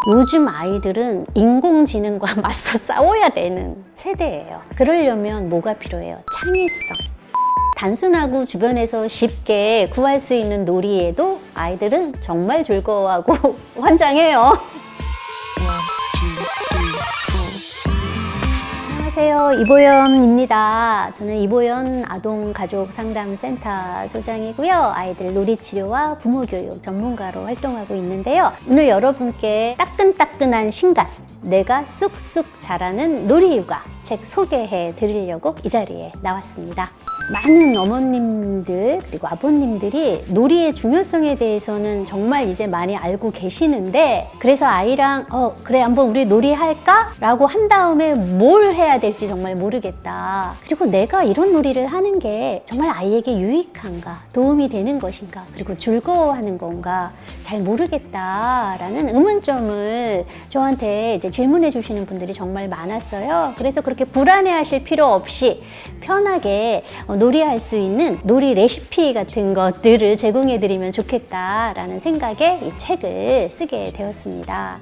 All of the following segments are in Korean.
요즘 아이들은 인공지능과 맞서 싸워야 되는 세대예요. 그러려면 뭐가 필요해요? 창의성. 단순하고 주변에서 쉽게 구할 수 있는 놀이에도 아이들은 정말 즐거워하고 환장해요. 안녕하세요, 이보연입니다. 저는 이보연 아동가족상담센터 소장이고요. 아이들 놀이치료와 부모교육 전문가로 활동하고 있는데요. 오늘 여러분께 따끈따끈한 신간, 뇌가 쑥쑥 자라는 놀이육아 책 소개해 드리려고 이 자리에 나왔습니다. 많은 어머님들 그리고 아버님들이 놀이의 중요성에 대해서는 정말 이제 많이 알고 계시는데, 그래서 아이랑 그래 한번 우리 놀이 할까? 라고 한 다음에 뭘 해야 될지 정말 모르겠다. 그리고 내가 이런 놀이를 하는 게 정말 아이에게 유익한가? 도움이 되는 것인가? 그리고 즐거워하는 건가? 잘 모르겠다라는 의문점을 저한테 이제 질문해 주시는 분들이 정말 많았어요. 그래서 그렇게 불안해하실 필요 없이 편하게 놀이할 수 있는 놀이 레시피 같은 것들을 제공해드리면 좋겠다라는 생각에 이 책을 쓰게 되었습니다.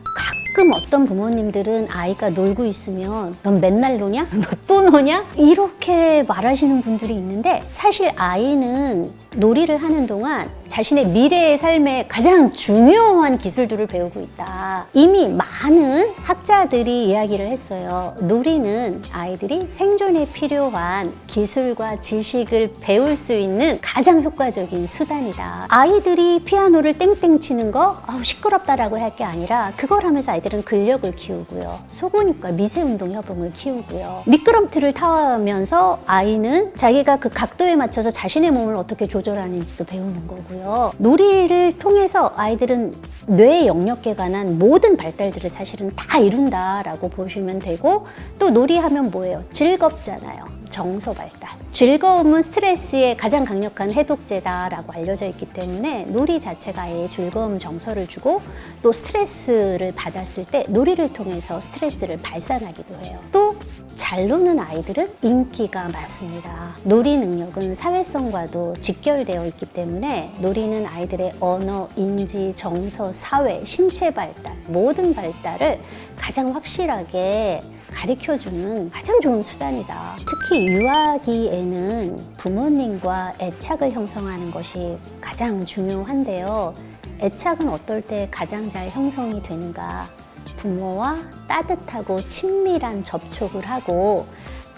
가끔 어떤 부모님들은 아이가 놀고 있으면 넌 맨날 노냐? 너 또 노냐? 이렇게 말하시는 분들이 있는데, 사실 아이는 놀이를 하는 동안 자신의 미래의 삶에 가장 중요한 기술들을 배우고 있다. 이미 많은 학자들이 이야기를 했어요. 놀이는 아이들이 생존에 필요한 기술과 지식을 배울 수 있는 가장 효과적인 수단이다. 아이들이 피아노를 땡땡 치는 거 시끄럽다라고 할 게 아니라, 그걸 하면서 아이들은 근력을 키우고요, 소근육과 미세운동 협응을 키우고요, 미끄럼틀을 타면서 아이는 자기가 그 각도에 맞춰서 자신의 몸을 어떻게 조절하는지도 배우는 거고요. 놀이를 통해서 아이들은 뇌 영역에 관한 모든 발달들을 사실은 다 이룬다라고 보시면 되고, 또 놀이하면 뭐예요? 즐겁잖아요. 정서 발달. 즐거움은 스트레스의 가장 강력한 해독제다라고 알려져 있기 때문에 놀이 자체가 아이의 즐거움 정서를 주고, 또 스트레스를 받았을 때 놀이를 통해서 스트레스를 발산하기도 해요. 또 잘 노는 아이들은 인기가 많습니다. 놀이 능력은 사회성과도 직결되어 있기 때문에 놀이는 아이들의 언어, 인지, 정서, 사회, 신체 발달, 모든 발달을 가장 확실하게 가르쳐주는 가장 좋은 수단이다. 특히 유아기에는 부모님과 애착을 형성하는 것이 가장 중요한데요. 애착은 어떨 때 가장 잘 형성이 되는가? 부모와 따뜻하고 친밀한 접촉을 하고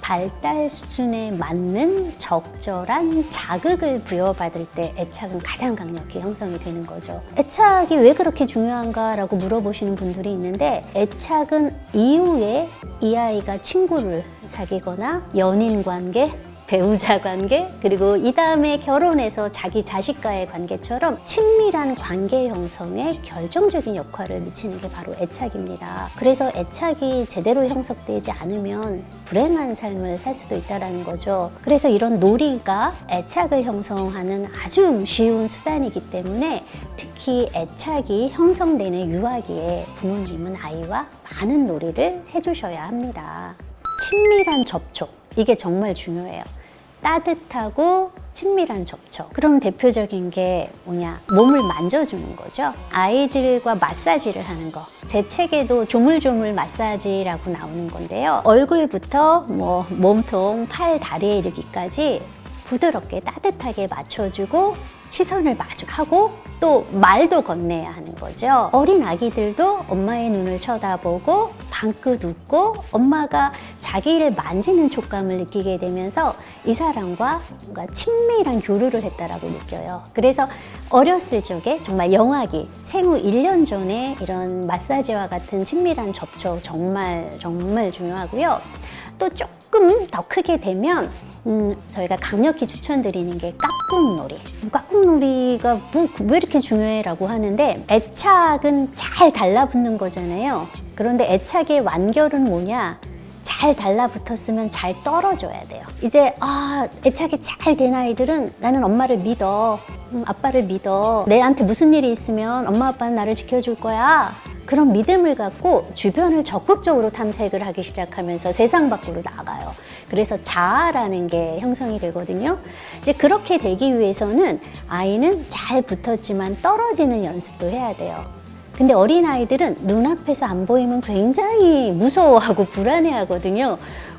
발달 수준에 맞는 적절한 자극을 부여받을 때 애착은 가장 강력히 형성이 되는 거죠. 애착이 왜 그렇게 중요한가라고 물어보시는 분들이 있는데, 애착은 이후에 이 아이가 친구를 사귀거나 연인 관계, 배우자 관계, 그리고 이 다음에 결혼해서 자기 자식과의 관계처럼 친밀한 관계 형성에 결정적인 역할을 미치는 게 바로 애착입니다. 그래서 애착이 제대로 형성되지 않으면 불행한 삶을 살 수도 있다는 거죠. 그래서 이런 놀이가 애착을 형성하는 아주 쉬운 수단이기 때문에, 특히 애착이 형성되는 유아기에 부모님은 아이와 많은 놀이를 해주셔야 합니다. 친밀한 접촉, 이게 정말 중요해요. 따뜻하고 친밀한 접촉. 그럼 대표적인 게 뭐냐? 몸을 만져주는 거죠. 아이들과 마사지를 하는 거. 제 책에도 조물조물 마사지라고 나오는 건데요. 얼굴부터 몸통, 팔, 다리에 이르기까지 부드럽게 따뜻하게 맞춰주고 시선을 마주하고 또 말도 건네야 하는 거죠. 어린 아기들도 엄마의 눈을 쳐다보고 방긋 웃고 엄마가 자기를 만지는 촉감을 느끼게 되면서 이 사람과 뭔가 친밀한 교류를 했다라고 느껴요. 그래서 어렸을 적에 정말 영아기, 생후 1년 전에 이런 마사지와 같은 친밀한 접촉 정말 중요하고요. 또 조금 더 크게 되면 저희가 강력히 추천드리는 게 깍꿍놀이. 깍꿍놀이가 왜 이렇게 중요해? 라고 하는데, 애착은 잘 달라붙는 거잖아요. 그런데 애착의 완결은 뭐냐? 잘 달라붙었으면 잘 떨어져야 돼요. 이제 애착이 잘 된 아이들은 나는 엄마를 믿어, 아빠를 믿어, 내한테 무슨 일이 있으면 엄마 아빠는 나를 지켜줄 거야, 그런 믿음을 갖고 주변을 적극적으로 탐색을 하기 시작하면서 세상 밖으로 나가요. 그래서 자아라는 게 형성이 되거든요. 이제 그렇게 되기 위해서는 아이는 잘 붙었지만 떨어지는 연습도 해야 돼요. 근데 어린아이들은 눈앞에서 안 보이면 굉장히 무서워하고 불안해하거든요.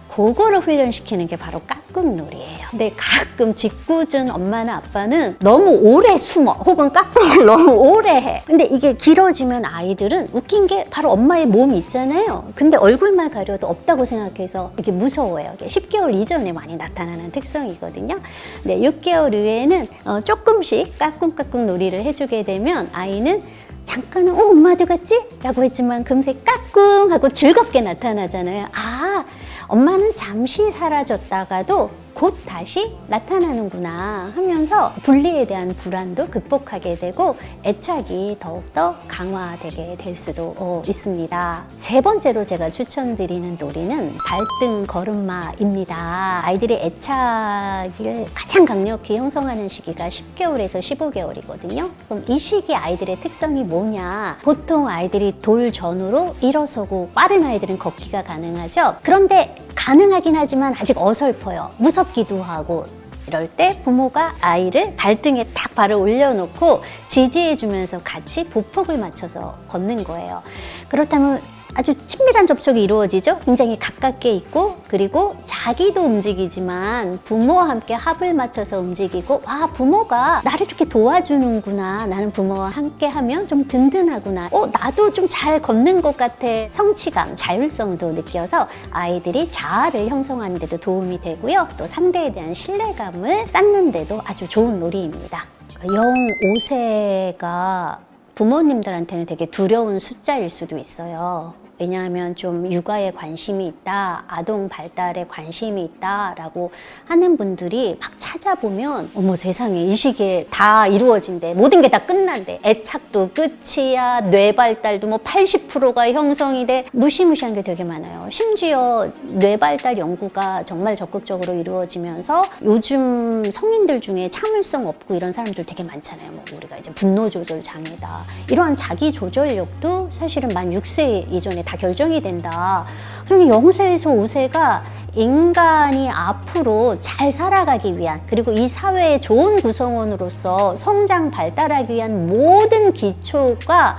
그거를 훈련시키는 게 바로 깍꿍놀이예요. 근데 가끔 짓궂은 엄마나 아빠는 너무 오래 숨어 혹은 깍꿍을 너무 오래 해. 근데 이게 길어지면 아이들은 웃긴 게 바로 엄마의 몸이 있잖아요. 근데 얼굴만 가려도 없다고 생각해서 이게 무서워요. 이게 10개월 이전에 많이 나타나는 특성이거든요. 근데 6개월 이후에는 조금씩 깍꿍깍꿍 놀이를 해주게 되면 아이는 잠깐은 엄마 어디 갔지? 라고 했지만 금세 까꿍 하고 즐겁게 나타나잖아요. 아, 엄마는 잠시 사라졌다가도 곧 다시 나타나는구나 하면서 분리에 대한 불안도 극복하게 되고 애착이 더욱더 강화되게 될 수도 있습니다. 세 번째로 제가 추천드리는 놀이는 발등 걸음마입니다. 아이들의 애착을 가장 강력히 형성하는 시기가 10개월에서 15개월이거든요. 그럼 이 시기 아이들의 특성이 뭐냐? 보통 아이들이 돌 전후로 일어서고 빠른 아이들은 걷기가 가능하죠. 그런데 가능하긴 하지만 아직 어설퍼요. 무섭기도 하고. 이럴 때 부모가 아이를 발등에 딱 발을 올려놓고 지지해주면서 같이 보폭을 맞춰서 걷는 거예요. 그렇다면 아주 친밀한 접촉이 이루어지죠. 굉장히 가깝게 있고 그리고 자기도 움직이지만 부모와 함께 합을 맞춰서 움직이고 와, 부모가 나를 이렇게 도와주는구나. 나는 부모와 함께 하면 좀 든든하구나. 나도 좀 잘 걷는 것 같아. 성취감, 자율성도 느껴서 아이들이 자아를 형성하는 데도 도움이 되고요. 또 상대에 대한 신뢰감을 쌓는 데도 아주 좋은 놀이입니다. 0-5세가 부모님들한테는 되게 두려운 숫자일 수도 있어요. 왜냐하면 좀 육아에 관심이 있다, 아동 발달에 관심이 있다라고 하는 분들이 막 찾아보면 어머 세상에 이 시기에 다 이루어진대. 모든 게 다 끝난대. 애착도 끝이야. 뇌 발달도 뭐 80%가 형성이 돼. 무시무시한 게 되게 많아요. 심지어 뇌 발달 연구가 정말 적극적으로 이루어지면서 요즘 성인들 중에 참을성 없고 이런 사람들 되게 많잖아요. 뭐 우리가 이제 분노 조절 장애다. 이러한 자기 조절력도 사실은 만 6세 이전에 다 결정이 된다. 그러니까 0세에서 5세가 인간이 앞으로 잘 살아가기 위한 그리고 이 사회의 좋은 구성원으로서 성장 발달하기 위한 모든 기초가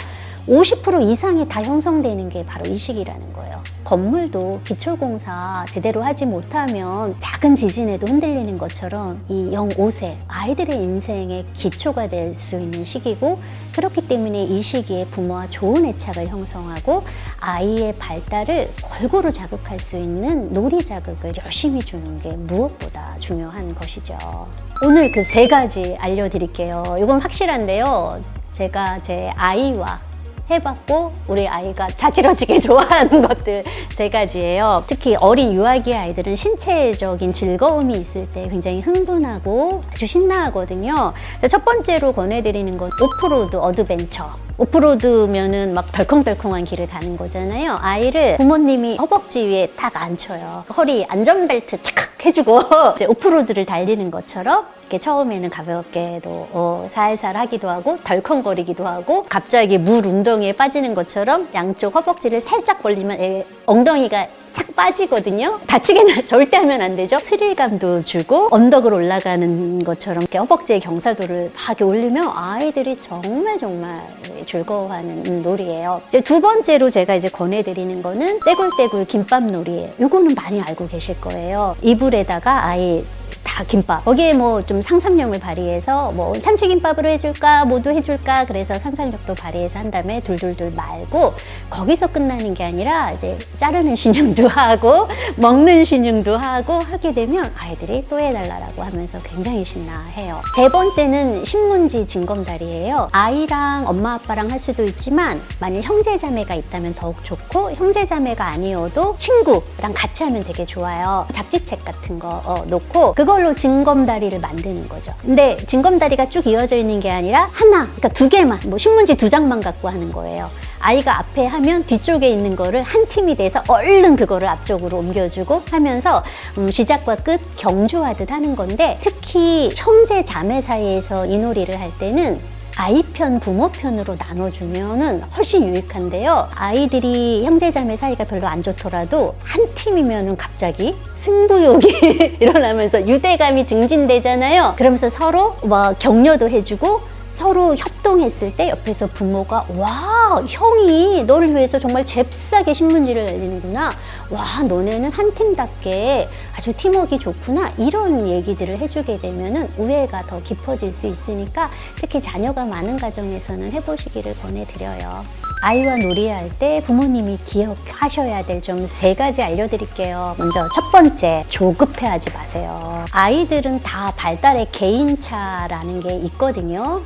50% 이상이 다 형성되는 게 바로 이 시기라는 거예요. 건물도 기초공사 제대로 하지 못하면 작은 지진에도 흔들리는 것처럼 이 0-5세 아이들의 인생의 기초가 될 수 있는 시기고 그렇기 때문에 이 시기에 부모와 좋은 애착을 형성하고 아이의 발달을 골고루 자극할 수 있는 놀이 자극을 열심히 주는 게 무엇보다 중요한 것이죠. 오늘 그 3가지 알려드릴게요. 이건 확실한데요. 제가 제 아이와 해봤고 우리 아이가 자지러지게 좋아하는 것들 3가지예요. 특히 어린 유아기 아이들은 신체적인 즐거움이 있을 때 굉장히 흥분하고 아주 신나하거든요. 첫 번째로 권해드리는 건 오프로드 어드벤처. 오프로드면은 막 덜컹덜컹한 길을 가는 거잖아요. 아이를 부모님이 허벅지 위에 딱 앉혀요. 허리 안전벨트 착 해주고 이제 오프로드를 달리는 것처럼 이렇게 처음에는 가볍게도 살살 하기도 하고 덜컹거리기도 하고 갑자기 물 웅덩이에 빠지는 것처럼 양쪽 허벅지를 살짝 벌리면 엉덩이가 탁 빠지거든요. 다치게는 절대 하면 안 되죠. 스릴감도 주고 언덕을 올라가는 것처럼 이렇게 허벅지의 경사도를 막 올리면 아이들이 정말 즐거워하는 놀이예요. 이제 2번째로 제가 이제 권해드리는 거는 떼굴떼굴 김밥 놀이예요. 이거는 많이 알고 계실 거예요. 이불에다가 아이 다 김밥. 거기에 뭐 좀 상상력을 발휘해서 뭐 참치김밥으로 해줄까, 뭐도 해줄까. 그래서 상상력도 발휘해서 한 다음에 둘둘둘 말고 거기서 끝나는 게 아니라 이제 자르는 신용도 하고 먹는 신용도 하고 하게 되면 아이들이 또 해달라고 하면서 굉장히 신나해요. 3번째는 신문지 징검다리예요. 아이랑 엄마 아빠랑 할 수도 있지만 만약 형제자매가 있다면 더욱 좋고 형제자매가 아니어도 친구랑 같이 하면 되게 좋아요. 잡지책 같은 거 놓고 그걸로 징검다리를 만드는 거죠. 근데 징검다리가 쭉 이어져 있는 게 아니라 하나, 그러니까 2개만, 뭐 신문지 2장만 갖고 하는 거예요. 아이가 앞에 하면 뒤쪽에 있는 거를 한 팀이 돼서 얼른 그거를 앞쪽으로 옮겨주고 하면서 시작과 끝 경주하듯 하는 건데 특히 형제 자매 사이에서 이 놀이를 할 때는 아이 편, 부모 편으로 나눠주면은 훨씬 유익한데요. 아이들이 형제자매 사이가 별로 안 좋더라도 한 팀이면은 갑자기 승부욕이 일어나면서 유대감이 증진되잖아요. 그러면서 서로 막 격려도 해주고 서로 협동했을 때 옆에서 부모가 와, 형이 너를 위해서 정말 잽싸게 신문지를 날리는구나. 와, 너네는 한 팀답게 아주 팀워크가 좋구나. 이런 얘기들을 해주게 되면은 우애가 더 깊어질 수 있으니까 특히 자녀가 많은 가정에서는 해보시기를 권해드려요. 아이와 놀이할 때 부모님이 기억하셔야 될 점 3가지 알려드릴게요. 먼저 첫 번째, 조급해하지 마세요. 아이들은 다 발달의 개인차라는 게 있거든요.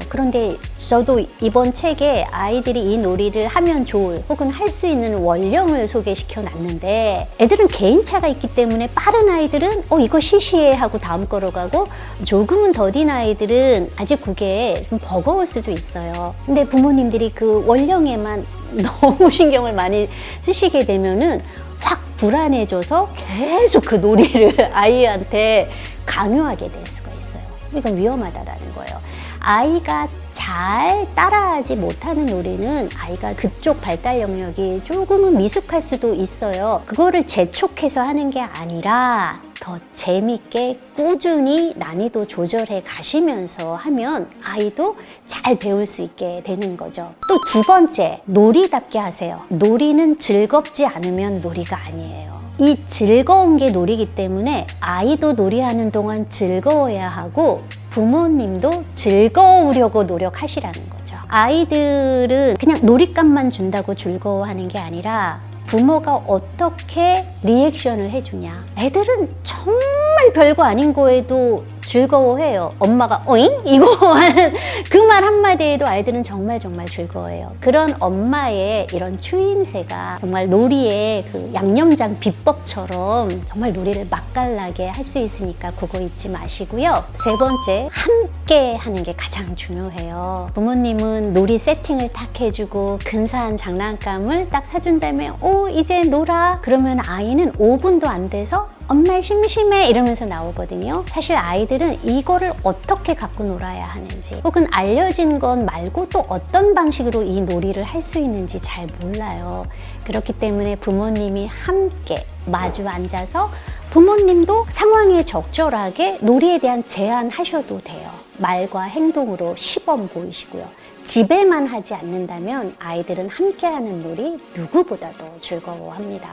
그런데 저도 이번 책에 아이들이 이 놀이를 하면 좋을 혹은 할 수 있는 원령을 소개시켜 놨는데 애들은 개인차가 있기 때문에 빠른 아이들은 이거 시시해 하고 다음 거로 가고 조금은 더딘 아이들은 아직 그게 좀 버거울 수도 있어요. 근데 부모님들이 그 원령에만 너무 신경을 많이 쓰시게 되면은 확 불안해져서 계속 그 놀이를 아이한테 강요하게 될 수가 있어요. 이건 위험하다라는 거예요. 아이가 잘 따라하지 못하는 놀이는 아이가 그쪽 발달 영역이 조금은 미숙할 수도 있어요. 그거를 재촉해서 하는 게 아니라 더 재밌게 꾸준히 난이도 조절해 가시면서 하면 아이도 잘 배울 수 있게 되는 거죠. 또 2번째, 놀이답게 하세요. 놀이는 즐겁지 않으면 놀이가 아니에요. 이 즐거운 게 놀이기 때문에 아이도 놀이하는 동안 즐거워야 하고 부모님도 즐거우려고 노력하시라는 거죠. 아이들은 그냥 놀잇감만 준다고 즐거워하는 게 아니라 부모가 어떻게 리액션을 해주냐. 애들은 정말 별거 아닌 거에도 즐거워해요. 엄마가 어잉? 이거 하는 그 말 한마디에도 아이들은 정말 즐거워해요. 그런 엄마의 이런 추임새가 정말 놀이의 그 양념장 비법처럼 정말 놀이를 맛깔나게 할 수 있으니까 그거 잊지 마시고요. 3번째, 함께 하는 게 가장 중요해요. 부모님은 놀이 세팅을 딱 해주고 근사한 장난감을 딱 사준 다음에 이제 놀아. 그러면 아이는 5분도 안 돼서 엄마 심심해 이러면서 나오거든요. 사실 아이들은 이거를 어떻게 갖고 놀아야 하는지 혹은 알려진 것 말고 또 어떤 방식으로 이 놀이를 할 수 있는지 잘 몰라요. 그렇기 때문에 부모님이 함께 마주 앉아서 부모님도 상황에 적절하게 놀이에 대한 제안하셔도 돼요. 말과 행동으로 시범 보이시고요. 집에만 하지 않는다면 아이들은 함께하는 놀이 누구보다도 즐거워합니다.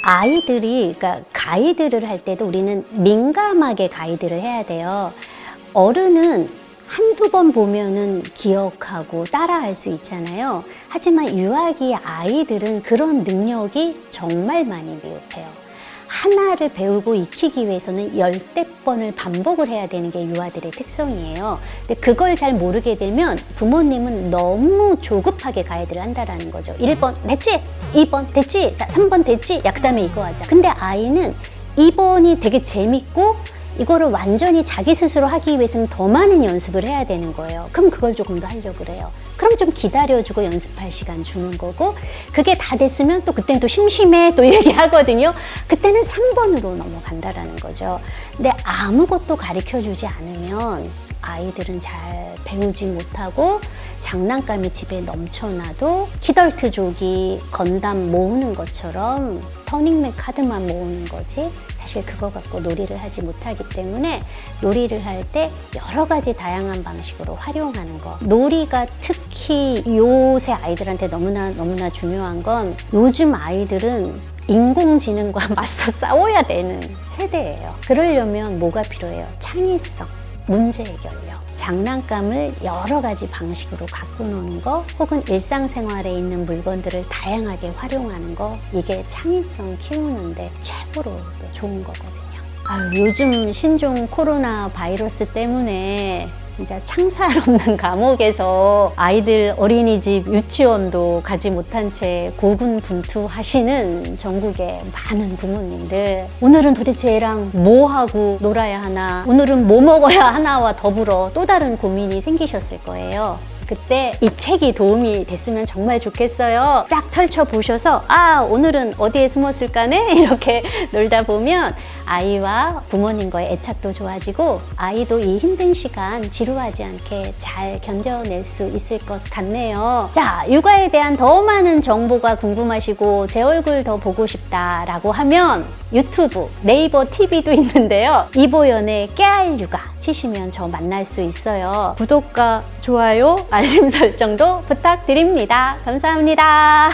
아이들이 그러니까 가이드를 할 때도 우리는 민감하게 가이드를 해야 돼요. 어른은 한두 번 보면은 기억하고 따라할 수 있잖아요. 하지만 유아기 아이들은 그런 능력이 정말 많이 미흡해요. 하나를 배우고 익히기 위해서는 10대번을 반복을 해야 되는 게 유아들의 특성이에요. 근데 그걸 잘 모르게 되면 부모님은 너무 조급하게 가이드를 한다는 거죠. 1번 됐지? 2번 됐지? 자, 3번 됐지? 야, 그 다음에 이거 하자. 근데 아이는 2번이 되게 재밌고 이거를 완전히 자기 스스로 하기 위해서는 더 많은 연습을 해야 되는 거예요. 그럼 그걸 조금 더 하려고 그래요. 그럼 좀 기다려주고 연습할 시간 주는 거고 그게 다 됐으면 또 그때는 또 심심해 또 얘기하거든요. 그때는 3번으로 넘어간다라는 거죠. 근데 아무것도 가르쳐주지 않으면 아이들은 잘 배우지 못하고 장난감이 집에 넘쳐나도 키덜트족이 건담 모으는 것처럼 터닝맨 카드만 모으는 거지 사실 그거 갖고 놀이를 하지 못하기 때문에 놀이를 할 때 여러 가지 다양한 방식으로 활용하는 거. 놀이가 특히 요새 아이들한테 너무나 중요한 건 요즘 아이들은 인공지능과 맞서 싸워야 되는 세대예요. 그러려면 뭐가 필요해요? 창의성, 문제 해결력. 장난감을 여러 가지 방식으로 갖고 노는 거 혹은 일상생활에 있는 물건들을 다양하게 활용하는 거 이게 창의성 키우는데 최고로 좋은 거거든요. 요즘 신종 코로나 바이러스 때문에 진짜 창살 없는 감옥에서 아이들 어린이집 유치원도 가지 못한 채 고군분투하시는 전국의 많은 부모님들 오늘은 도대체 애랑 뭐 하고 놀아야 하나 오늘은 뭐 먹어야 하나와 더불어 또 다른 고민이 생기셨을 거예요. 그때 이 책이 도움이 됐으면 정말 좋겠어요. 쫙 펼쳐보셔서 오늘은 어디에 숨었을까네? 이렇게 놀다 보면 아이와 부모님과의 애착도 좋아지고 아이도 이 힘든 시간 지루하지 않게 잘 견뎌낼 수 있을 것 같네요. 자, 육아에 대한 더 많은 정보가 궁금하시고 제 얼굴 더 보고 싶다라고 하면 유튜브, 네이버 TV도 있는데요. 이보연의 깨알 육아 치시면 저 만날 수 있어요. 구독과 좋아요, 알림 설정도 부탁드립니다. 감사합니다.